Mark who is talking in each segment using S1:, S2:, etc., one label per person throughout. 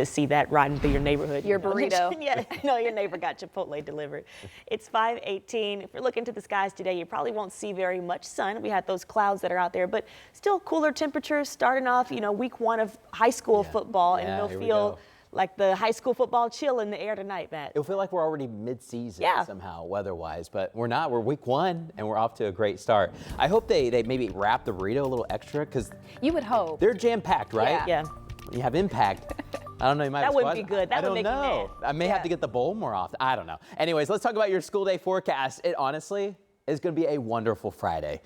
S1: to see that riding through your neighborhood.
S2: Your burrito.
S1: Yeah, no, your neighbor got Chipotle delivered. It's 5:18. If you're looking to the skies today, you probably won't see very much sun. We had those clouds that are out there, but still cooler temperatures starting off, week one of high school football, and
S3: here
S1: it'll
S3: we
S1: feel
S3: go.
S1: like the high school football chill in the air tonight, Matt.
S3: It'll feel like we're already mid-season somehow weather-wise, but we're not. We're week one, and we're off to a great start. I hope they maybe wrap the burrito a little extra because
S2: You would hope.
S3: they're jam-packed, right?
S1: Yeah.
S3: When you have impact, I don't know, you might
S1: That
S3: have
S1: wouldn't
S3: squash-
S1: be good. That
S3: I
S1: would
S3: don't
S1: make me
S3: know.
S1: mad.
S3: I may have to get the bowl more often. I don't know. Anyways, let's talk about your school day forecast. It honestly is going to be a wonderful Friday.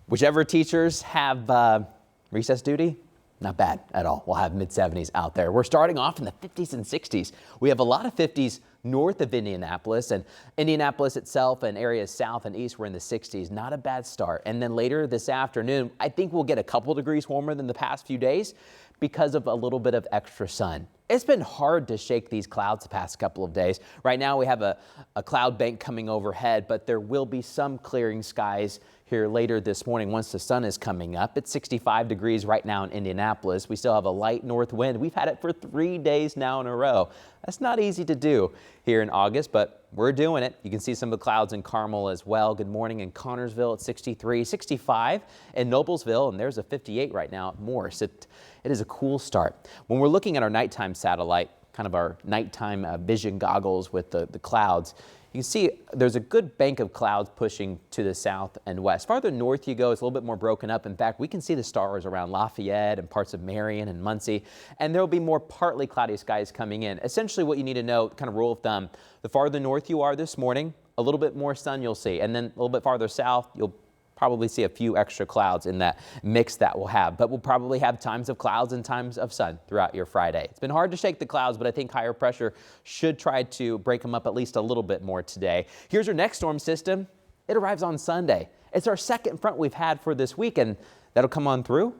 S3: Whichever teachers have recess duty, not bad at all. We'll have mid-70s out there. We're starting off in the 50s and 60s. We have a lot of 50s north of Indianapolis, and Indianapolis itself and areas south and east were in the 60s. Not a bad start. And then later this afternoon, I think we'll get a couple degrees warmer than the past few days because of a little bit of extra sun. It's been hard to shake these clouds the past couple of days. Right now we have a cloud bank coming overhead, but there will be some clearing skies here later this morning once the sun is coming up. It's 65 degrees right now in Indianapolis. We still have a light north wind. We've had it for 3 days now in a row. That's not easy to do here in August, but we're doing it. You can see some of the clouds in Carmel as well. Good morning in Connorsville at 63, 65 in Noblesville, and there's a 58 right now at Morse. It is a cool start. When we're looking at our nighttime satellite, kind of our nighttime vision goggles with the clouds, you can see there's a good bank of clouds pushing to the south and west. Farther north you go, it's a little bit more broken up. In fact, we can see the stars around Lafayette and parts of Marion and Muncie, and there will be more partly cloudy skies coming in. Essentially what you need to know, kind of rule of thumb, the farther north you are this morning, a little bit more sun you'll see, and then a little bit farther south, you'll probably see a few extra clouds in that mix that we'll have, but we'll probably have times of clouds and times of sun throughout your Friday. It's been hard to shake the clouds, but I think higher pressure should try to break them up at least a little bit more today. Here's our next storm system. It arrives on Sunday. It's our second front we've had for this week, and that'll come on through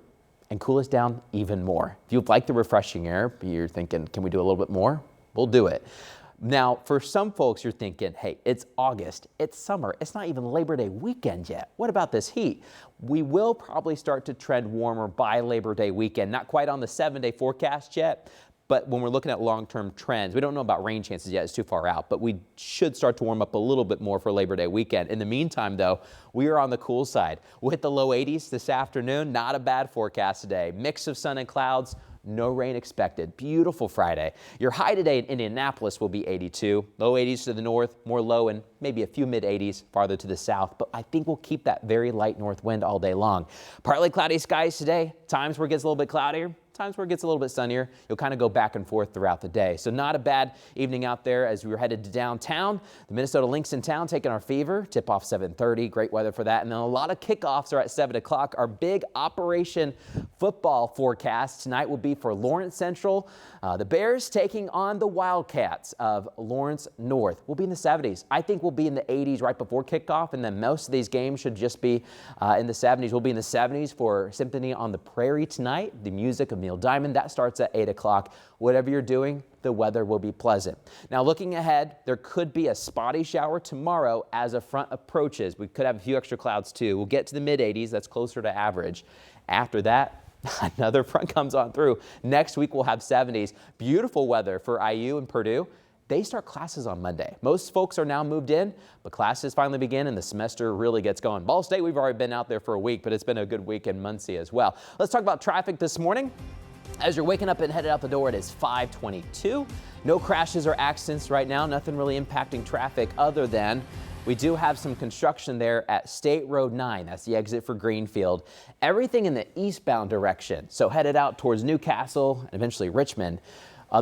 S3: and cool us down even more. If you'd like the refreshing air, you're thinking, can we do a little bit more? We'll do it. Now, for some folks, you're thinking, hey, it's August, it's summer, it's not even Labor Day weekend yet. What about this heat? We will probably start to trend warmer by Labor Day weekend. Not quite on the 7-day forecast yet, but when we're looking at long-term trends, we don't know about rain chances yet, it's too far out, but we should start to warm up a little bit more for Labor Day weekend. In the meantime, though, we are on the cool side. We'll hit the low 80s this afternoon. Not a bad forecast today. Mix of sun and clouds. No rain expected. Beautiful Friday. Your high today in Indianapolis will be 82. Low 80s to the north, more low and maybe a few mid 80s farther to the south. But I think we'll keep that very light north wind all day long. Partly cloudy skies today. Times where it gets a little bit cloudier. Times where it gets a little bit sunnier. You'll kind of go back and forth throughout the day. So not a bad evening out there as we were headed to downtown. The Minnesota Lynx in town taking our fever. Tip off 7:30. Great weather for that. And then a lot of kickoffs are at 7 o'clock. Our big Operation Football forecast tonight will be for Lawrence Central. The Bears taking on the Wildcats of Lawrence North. We'll be in the 70s. I think we'll be in the 80s right before kickoff. And then most of these games should just be in the 70s. We'll be in the 70s for Symphony on the Prairie tonight. The music of Neil Diamond. That starts at 8 o'clock. Whatever you're doing, the weather will be pleasant. Now looking ahead, there could be a spotty shower tomorrow as a front approaches. We could have a few extra clouds too. We'll get to the mid 80s. That's closer to average. After that, another front comes on through. Next week we'll have 70s. Beautiful weather for IU and Purdue. They start classes on Monday. Most folks are now moved in, but classes finally begin and the semester really gets going. Ball State, we've already been out there for a week, but it's been a good week in Muncie as well. Let's talk about traffic this morning. As you're waking up and headed out the door, it is 5:22. No crashes or accidents right now. Nothing really impacting traffic other than we do have some construction there at State Road 9. That's the exit for Greenfield. Everything in the eastbound direction. So headed out towards Newcastle and eventually Richmond.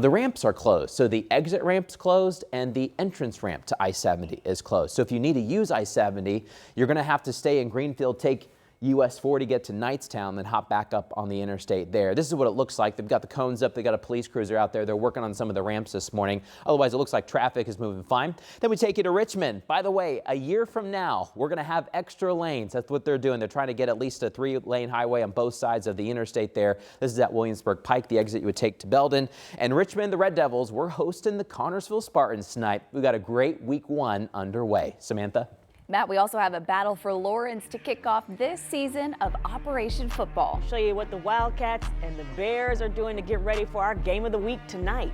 S3: The ramps are closed. So the exit ramp's closed and the entrance ramp to I-70 is closed. So if you need to use I-70, you're going to have to stay in Greenfield, take US 40, get to Knightstown, then hop back up on the interstate there. This is what it looks like. They've got the cones up. They've got a police cruiser out there. They're working on some of the ramps this morning. Otherwise, it looks like traffic is moving fine. Then we take you to Richmond. By the way, a year from now, we're going to have extra lanes. That's what they're doing. They're trying to get at least a 3-lane highway on both sides of the interstate there. This is at Williamsburg Pike, the exit you would take to Belden. And Richmond, the Red Devils, we're hosting the Connorsville Spartans tonight. We've got a great week one underway. Samantha?
S2: Matt, we also have a battle for Lawrence to kick off this season of Operation Football.
S1: Show you what the Wildcats and the Bears are doing to get ready for our game of the week tonight.